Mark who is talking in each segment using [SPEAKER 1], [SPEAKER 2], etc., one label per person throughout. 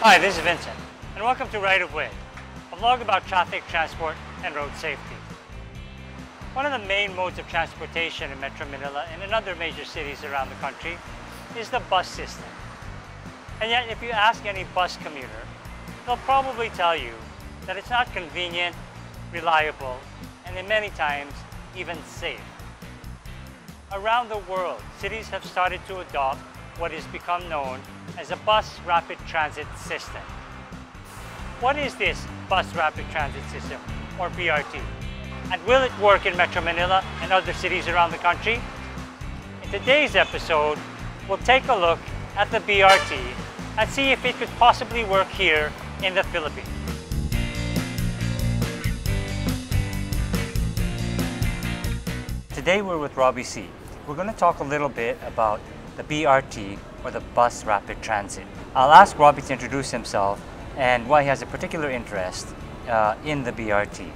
[SPEAKER 1] Hi, this is Vincent, and welcome to Right of Way, a vlog about traffic, transport, and road safety. One of the main modes of transportation in Metro Manila and in other major cities around the country is the bus system. And yet, if you ask any bus commuter, they'll probably tell you that it's not convenient, reliable, and in many times, even safe. Around the world, cities have started to adopt what has become known as a bus rapid transit system. What is this bus rapid transit system, or BRT? And will it work in Metro Manila and other cities around the country? In today's episode, we'll take a look at the BRT and see if it could possibly work here in the Philippines. Today we're with Robbie C. We're going to talk a little bit about the BRT, or the Bus Rapid Transit. I'll ask Robbie to introduce himself and why he has a particular interest in the BRT.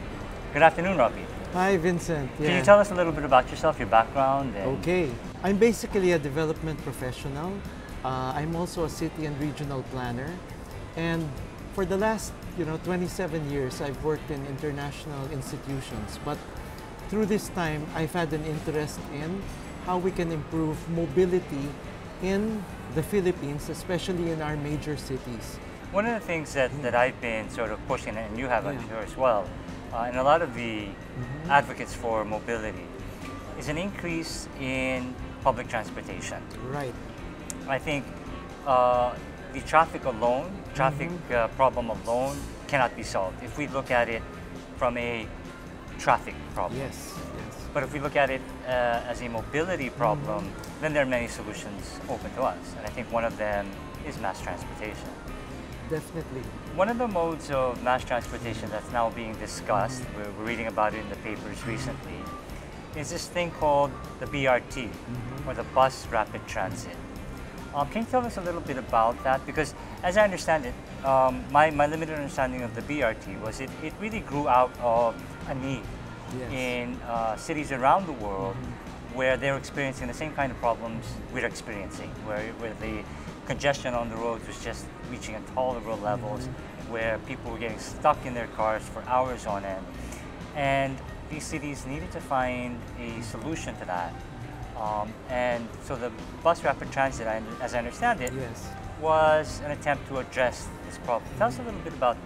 [SPEAKER 1] Good afternoon, Robbie.
[SPEAKER 2] Hi, Vincent.
[SPEAKER 1] Can you tell us a little bit about yourself, your background?
[SPEAKER 2] Okay. I'm basically a development professional. I'm also a city and regional planner. And for the last 27 years, I've worked in international institutions. But through this time, I've had an interest in how we can improve mobility in the Philippines, especially in our major cities.
[SPEAKER 1] One of the things that I've been sort of pushing, and you have, I'm sure as well, and a lot of the advocates for mobility, is an increase in public transportation.
[SPEAKER 2] Right.
[SPEAKER 1] I think the traffic alone, problem alone, cannot be solved if we look at it from a traffic problem.
[SPEAKER 2] Yes.
[SPEAKER 1] But if we look at it as a mobility problem, then there are many solutions open to us. And I think one of them is mass transportation.
[SPEAKER 2] Definitely.
[SPEAKER 1] One of the modes of mass transportation that's now being discussed, we're reading about it in the papers recently, is this thing called the BRT, or the Bus Rapid Transit. Can you tell us a little bit about that? Because as I understand it, my limited understanding of the BRT was it really grew out of a need in cities around the world where they're experiencing the same kind of problems we're experiencing, where the congestion on the roads was just reaching intolerable levels, where people were getting stuck in their cars for hours on end. And these cities needed to find a solution to that. And so the Bus Rapid Transit, as I understand it, was an attempt to address this problem. Tell us a little bit about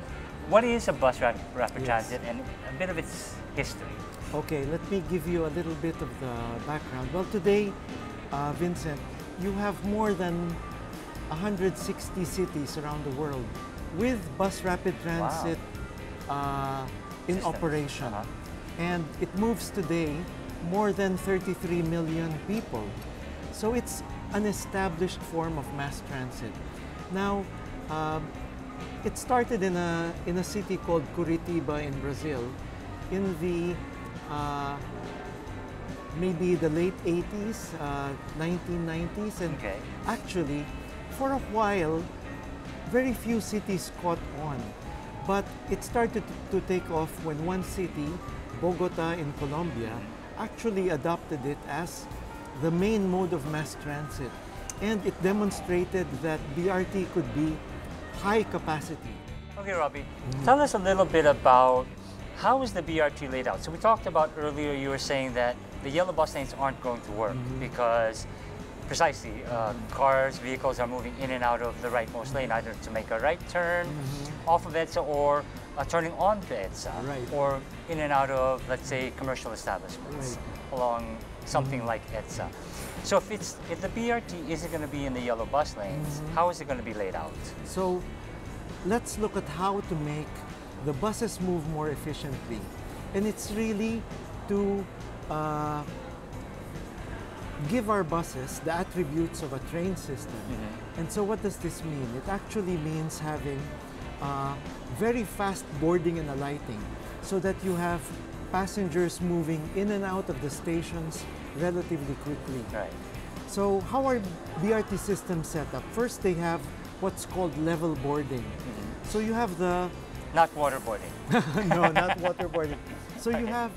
[SPEAKER 1] what is a Bus Rapid Transit and a bit of its history.
[SPEAKER 2] Okay, let me give you a little bit of the background. Well, today, Vincent, you have more than 160 cities around the world with Bus Rapid Transit in operation. And it moves today more than 33 million people. So it's an established form of mass transit. Now, it started in a city called Curitiba in Brazil in the maybe the late 80s, 1990s, and actually for a while very few cities caught on, but it started to take off when one city, Bogota in Colombia, actually adopted it as the main mode of mass transit, and it demonstrated that BRT could be high capacity.
[SPEAKER 1] Okay, Robbie, tell us a little bit about how is the BRT laid out? So we talked about earlier, you were saying that the yellow bus lanes aren't going to work because precisely cars, vehicles are moving in and out of the rightmost lane, either to make a right turn off of EDSA or turning on to EDSA, or in and out of, let's say, commercial establishments along something like EDSA. So if the BRT isn't going to be in the yellow bus lanes, how is it going to be laid out?
[SPEAKER 2] So let's look at how to make the buses move more efficiently. And it's really to give our buses the attributes of a train system. And so what does this mean? It actually means having very fast boarding and alighting so that you have passengers moving in and out of the stations relatively quickly. So how are BRT systems set up? First, they have what's called level boarding. So you have the...
[SPEAKER 1] Not waterboarding.
[SPEAKER 2] No, not waterboarding. So you have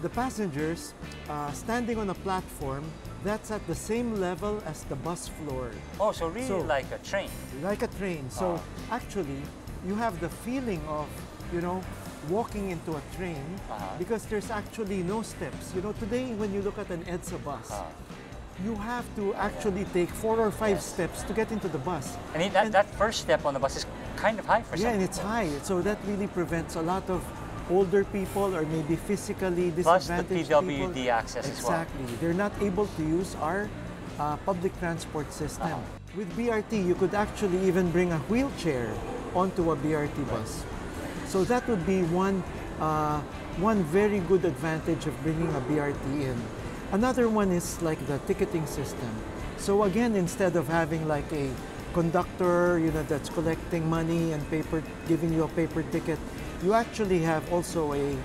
[SPEAKER 2] the passengers standing on a platform That's at the same level as the bus floor,
[SPEAKER 1] Oh, so really
[SPEAKER 2] So-
[SPEAKER 1] like a train.
[SPEAKER 2] like a train. So actually, you have the feeling of, you know, walking into a train because there's actually no steps. You know, today when you look at an EDSA bus, you have to actually take 4 or 5 steps to get into the bus.
[SPEAKER 1] And that first step on the bus is kind of high for some
[SPEAKER 2] Yeah, and it's
[SPEAKER 1] people.
[SPEAKER 2] high. So that really prevents a lot of older people or maybe physically
[SPEAKER 1] Plus the
[SPEAKER 2] disadvantaged
[SPEAKER 1] PWD
[SPEAKER 2] people.
[SPEAKER 1] access as well.
[SPEAKER 2] Exactly. They're not able to use our public transport system. With BRT, you could actually even bring a wheelchair onto a BRT bus. So that would be one very good advantage of bringing a BRT in. Another one is like the ticketing system. So again, instead of having like a conductor, you know, that's collecting money and giving you a paper ticket, you actually have also a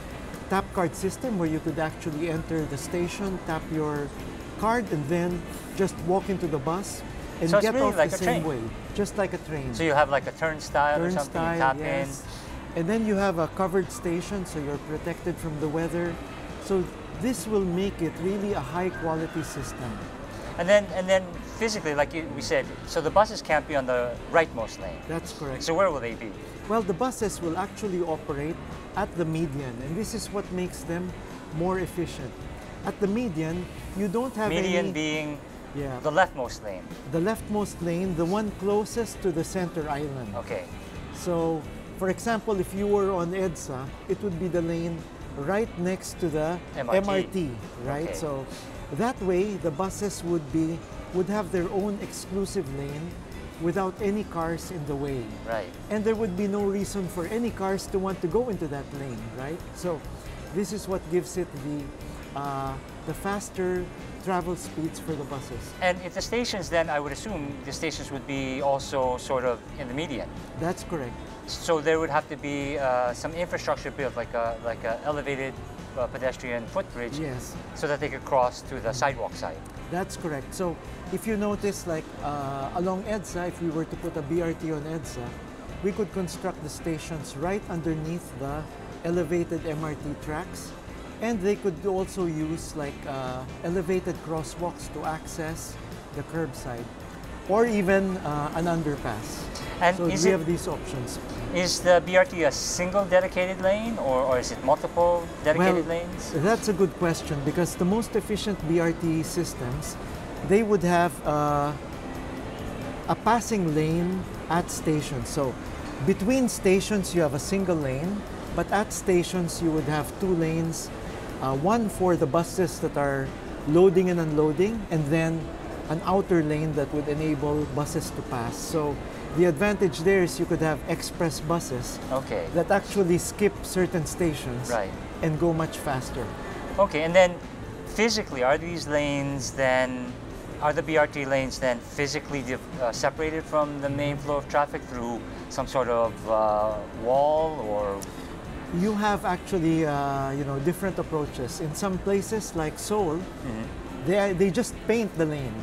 [SPEAKER 2] tap card system where you could actually enter the station, tap your card, and then just walk into the bus and
[SPEAKER 1] So it's
[SPEAKER 2] get
[SPEAKER 1] really
[SPEAKER 2] off
[SPEAKER 1] like
[SPEAKER 2] the
[SPEAKER 1] a
[SPEAKER 2] same
[SPEAKER 1] train.
[SPEAKER 2] way, just like a train.
[SPEAKER 1] So you have like a turnstile or something, you tap
[SPEAKER 2] yes. And then you have a covered station, so you're protected from the weather. So this will make it really a high quality system.
[SPEAKER 1] in. And then physically, like we said, so the buses can't be on the rightmost lane.
[SPEAKER 2] That's correct.
[SPEAKER 1] So where will they be?
[SPEAKER 2] Well, the buses will actually operate at the median, and this is what makes them more efficient. At the median, you don't have
[SPEAKER 1] Median
[SPEAKER 2] any...
[SPEAKER 1] being
[SPEAKER 2] Yeah,
[SPEAKER 1] the leftmost lane.
[SPEAKER 2] the leftmost lane, the one closest to the center island.
[SPEAKER 1] Okay.
[SPEAKER 2] So, for example, if you were on EDSA, it would be the lane right next to the
[SPEAKER 1] MRT.
[SPEAKER 2] right?
[SPEAKER 1] Okay.
[SPEAKER 2] So that way, the buses would have their own exclusive lane without any cars in the way.
[SPEAKER 1] Right.
[SPEAKER 2] And there would be no reason for any cars to want to go into that lane, right? So this is what gives it the faster travel speeds for the buses.
[SPEAKER 1] And if the stations, then I would assume the stations would be also sort of in the median.
[SPEAKER 2] That's correct.
[SPEAKER 1] So there would have to be some infrastructure built, like a elevated pedestrian footbridge,
[SPEAKER 2] Yes,
[SPEAKER 1] so that they could cross to the sidewalk side.
[SPEAKER 2] that's correct. So if you notice, like along EDSA, if we were to put a BRT on EDSA, we could construct the stations right underneath the elevated MRT tracks. And they could also use like elevated crosswalks to access the curbside, or even an underpass.
[SPEAKER 1] And
[SPEAKER 2] So
[SPEAKER 1] is
[SPEAKER 2] we
[SPEAKER 1] it-
[SPEAKER 2] have these options.
[SPEAKER 1] Is the BRT a single dedicated lane, or is it multiple dedicated lanes?
[SPEAKER 2] That's a good question, because the most efficient BRT systems, they would have a passing lane at stations. So between stations you have a single lane, but at stations you would have 2 lanes, one for the buses that are loading and unloading, and then an outer lane that would enable buses to pass. So the advantage there is you could have express buses
[SPEAKER 1] Okay.
[SPEAKER 2] that actually skip certain stations
[SPEAKER 1] Right.
[SPEAKER 2] and go much faster.
[SPEAKER 1] Okay, and then physically, are these lanes then, are the BRT lanes then physically separated from the main flow of traffic through some sort of wall or?
[SPEAKER 2] You have actually, different approaches. In some places like Seoul, they just paint the lane,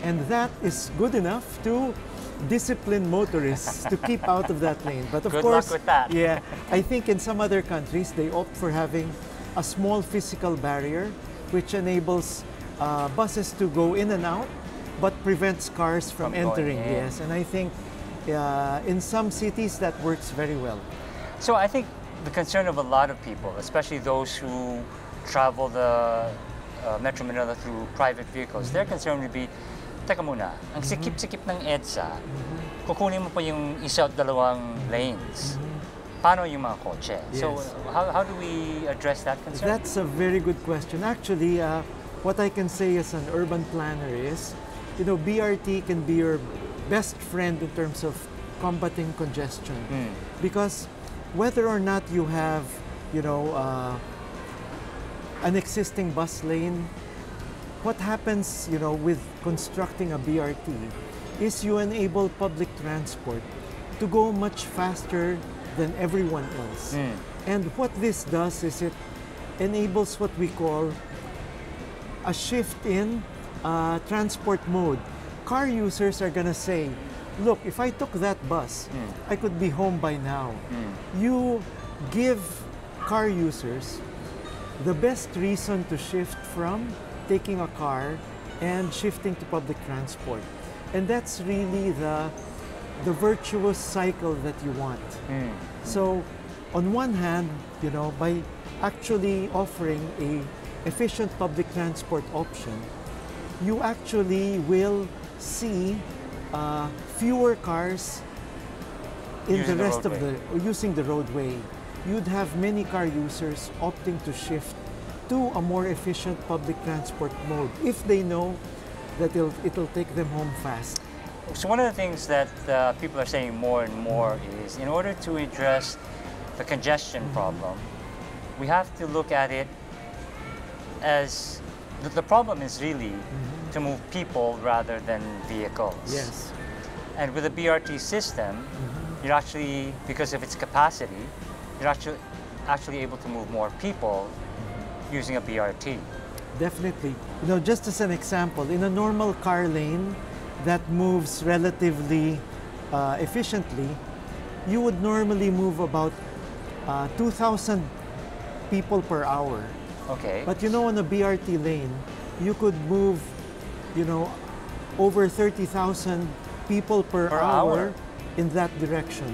[SPEAKER 2] and that is good enough to discipline motorists to keep out of that lane. But of
[SPEAKER 1] Good luck
[SPEAKER 2] course,
[SPEAKER 1] with that.
[SPEAKER 2] yeah, I think in some other countries they opt for having a small physical barrier, which enables buses to go in and out, but prevents cars from
[SPEAKER 1] From going
[SPEAKER 2] entering.
[SPEAKER 1] in.
[SPEAKER 2] Yes, and I think in some cities that works very well.
[SPEAKER 1] So I think the concern of a lot of people, especially those who travel the Metro Manila through private vehicles, their concern would be, teka muna, ang sikip-sikip ng EDSA, kukunin mo pa yung isa at dalawang lanes. Paano yung mga kotse? So
[SPEAKER 2] Yes.
[SPEAKER 1] how do we address that concern?
[SPEAKER 2] That's a very good question. Actually, what I can say as an urban planner is, BRT can be your best friend in terms of combating congestion. Because whether or not you have, an existing bus lane, what happens, with constructing a BRT is you enable public transport to go much faster than everyone else. And what this does is it enables what we call a shift in transport mode. Car users are going to say, look, if I took that bus, I could be home by now. You give car users the best reason to shift from taking a car and shifting to public transport. And that's really the virtuous cycle that you want. So on one hand, you know, by actually offering a efficient public transport option, you actually will see fewer cars in
[SPEAKER 1] Using
[SPEAKER 2] the
[SPEAKER 1] the
[SPEAKER 2] rest of
[SPEAKER 1] roadway.
[SPEAKER 2] using the roadway. You'd have many car users opting to shift to a more efficient public transport mode if they know that it'll take them home fast.
[SPEAKER 1] So one of the things that people are saying more and more is, in order to address the congestion problem, we have to look at it as the problem is really to move people rather than vehicles.
[SPEAKER 2] Yes.
[SPEAKER 1] And with the BRT system, you're actually, because of its capacity, you're actually able to move more people using a BRT.
[SPEAKER 2] Definitely. You know, just as an example, in a normal car lane that moves relatively efficiently, you would normally move about 2,000 people per hour.
[SPEAKER 1] Okay.
[SPEAKER 2] But you know, on a BRT lane, you could move, you know, over 30,000 people per hour in that direction,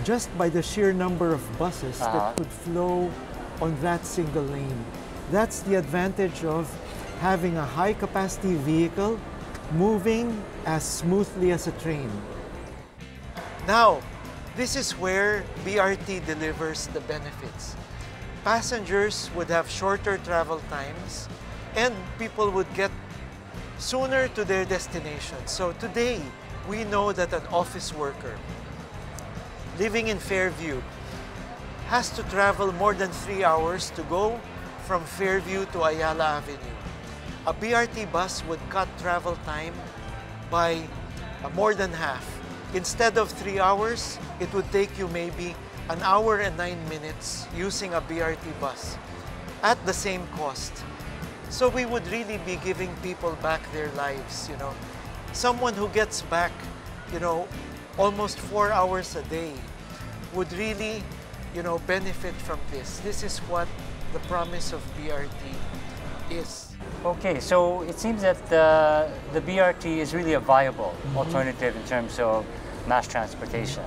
[SPEAKER 2] just by the sheer number of buses that could flow on that single lane. That's the advantage of having a high capacity vehicle moving as smoothly as a train. Now, this is where BRT delivers the benefits. Passengers would have shorter travel times and people would get sooner to their destination. So today, we know that an office worker living in Fairview has to travel more than 3 hours to go from Fairview to Ayala Avenue. A BRT bus would cut travel time by more than half. Instead of 3 hours, it would take you maybe 1 hour and 9 minutes using a BRT bus at the same cost. So we would really be giving people back their lives, you know. Someone who gets back, you know, almost 4 hours a day would really, you know, benefit from this. This is what the promise of BRT is.
[SPEAKER 1] Okay, so it seems that the BRT is really a viable alternative in terms of mass transportation.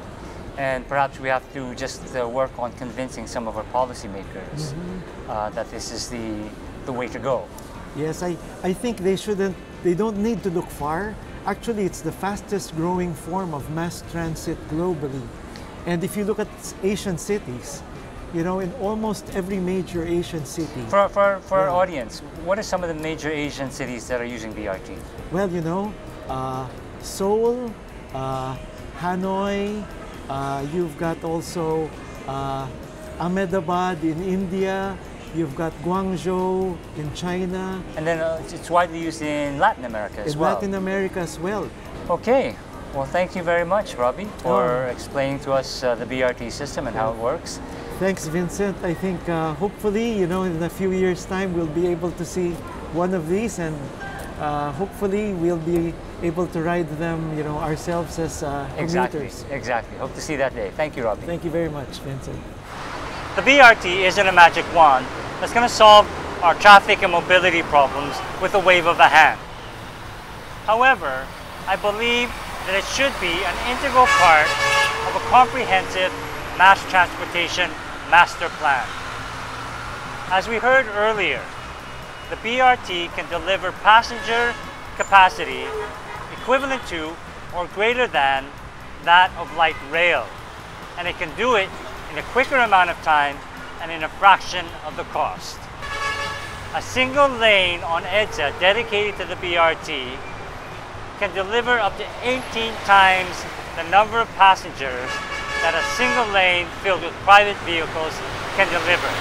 [SPEAKER 1] And perhaps we have to just work on convincing some of our policymakers that this is the way to go.
[SPEAKER 2] Yes, I think they don't need to look far. Actually, it's the fastest growing form of mass transit globally. And if you look at Asian cities, you know, in almost every major Asian city.
[SPEAKER 1] For our audience, what are some of the major Asian cities that are using BRT?
[SPEAKER 2] Well, you know, Seoul, Hanoi, you've got also Ahmedabad in India, you've got Guangzhou in China.
[SPEAKER 1] And then it's widely used in Latin America as well.
[SPEAKER 2] In Latin America as well.
[SPEAKER 1] Okay, well thank you very much, Robbie, for explaining to us the BRT system and how it works.
[SPEAKER 2] Thanks, Vincent. I think hopefully, you know, in a few years' time, we'll be able to see one of these, and hopefully we'll be able to ride them, you know, ourselves as commuters.
[SPEAKER 1] Exactly. Hope to see that day. Thank you, Robbie.
[SPEAKER 2] Thank you very much, Vincent.
[SPEAKER 1] The BRT isn't a magic wand that's going to solve our traffic and mobility problems with a wave of a hand. However, I believe that it should be an integral part of a comprehensive mass transportation master plan. As we heard earlier, the BRT can deliver passenger capacity equivalent to or greater than that of light rail, and it can do it in a quicker amount of time and in a fraction of the cost. A single lane on EDSA dedicated to the BRT can deliver up to 18 times the number of passengers that a single lane filled with private vehicles can deliver.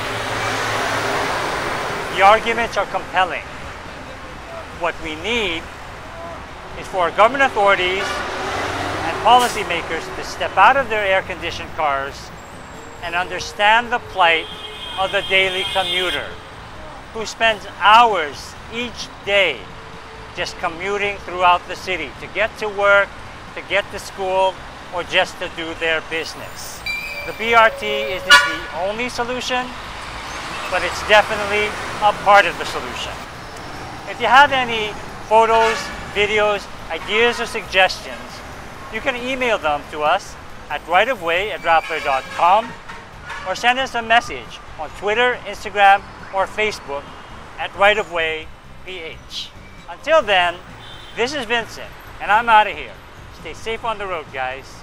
[SPEAKER 1] The arguments are compelling. What we need is for government authorities and policymakers to step out of their air-conditioned cars and understand the plight of the daily commuter who spends hours each day just commuting throughout the city to get to work, to get to school, or just to do their business. The BRT isn't the only solution, but it's definitely a part of the solution. If you have any photos, videos, ideas, or suggestions, you can email them to us at rightofway@rappler.com or send us a message on Twitter, Instagram, or Facebook at rightofwayph. Until then, this is Vincent, and I'm out of here. Stay safe on the road, guys.